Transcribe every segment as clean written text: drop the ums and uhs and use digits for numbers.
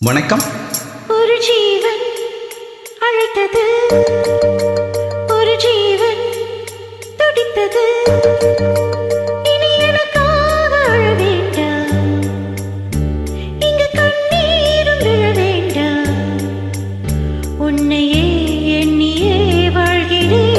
வணக்கம். ஒரு ஜீவன் அழைத்தது, ஒரு ஜீவன் துடித்தது. இனி எனக்காக அழ வேண்டாம், இங்கு கண்ணீரும் விழ வேண்டாம். உன்னையே எண்ணியே வாழ்கிறேன்.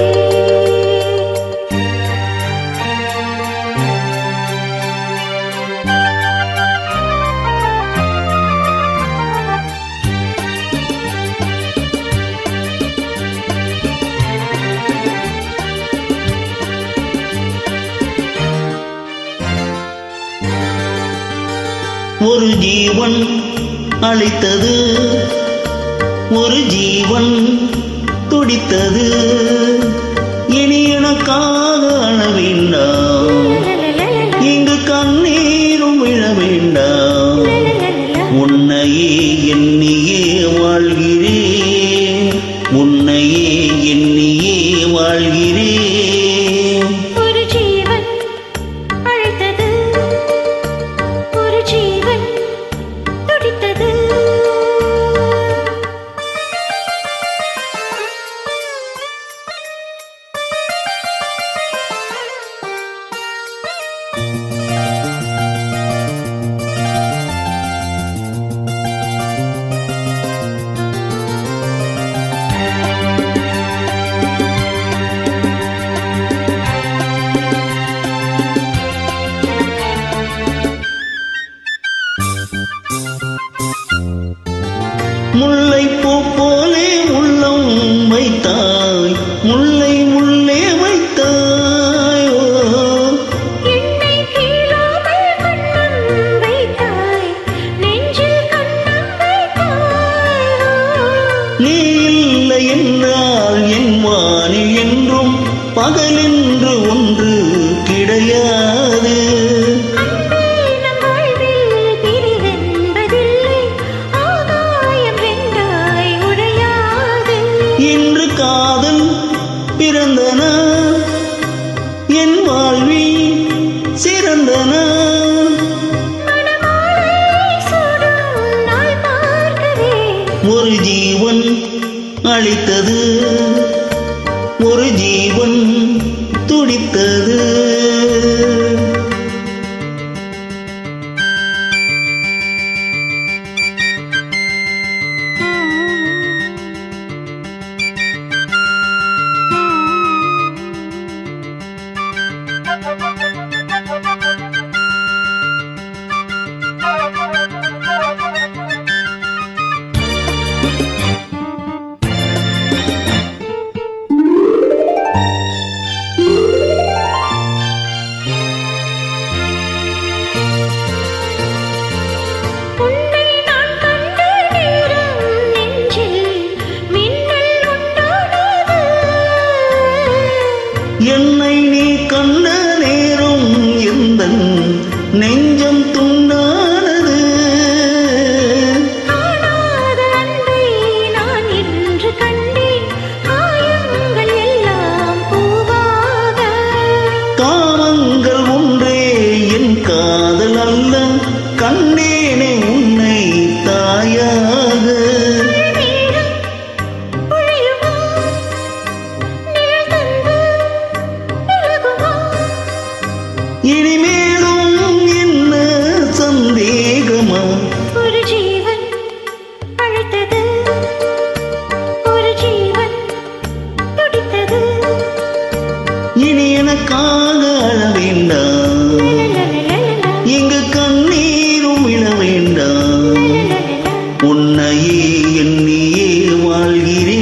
ஒரு ஜீவன் அழைத்தது, ஒரு ஜீவன் துடித்தது. இனி எனக்காக அழ வேண்டாம், இங்கு கண்ணீரும் விழ வேண்டாம். உன்னையே எண்ணியே வாழ்கிறேன், உன்னையே எண்ணியே வாழ்கிறேன். முல்லைப்பூ போலே உள்ளம் வைத்தாய், முல்லை முல்லே வைத்தாய். என்னை கீழாமல் கண்ணம் வைத்தாய், நெஞ்சில் கண்ணம் வைத்தாய். நீ இல்லை என்றால் என் வானில் என்றும் பகலென்று ஒன்று கிடையாது. இன்று காதல் பிறந்தன, என் வாழ்வில் சிறந்தன. ஒரு ஜீவன் அழைத்தது, ஒரு ஜீவன் துடித்தது. என்னை நீ கண்ட நேரம் எந்தன் நெஞ்சம் துண்டானது. நான் இன்று கண்டேன், காயங்கள் எல்லாம் பூவாக. காமங்கள் ஒன்றே என் காதல் அல்ல, கண்டேனே உன்னை தாயாக. இனிமேலும் என்ன சந்தேகமா? ஒரு ஜீவன் அழைத்தது, ஒரு ஜீவன் துடித்தது. இனி எனக்காக அழ வேண்டாம், இங்கு கண்ணீரும் விழ வேண்டாம். உன்னையே எண்ணியே வாழ்கிறேன்.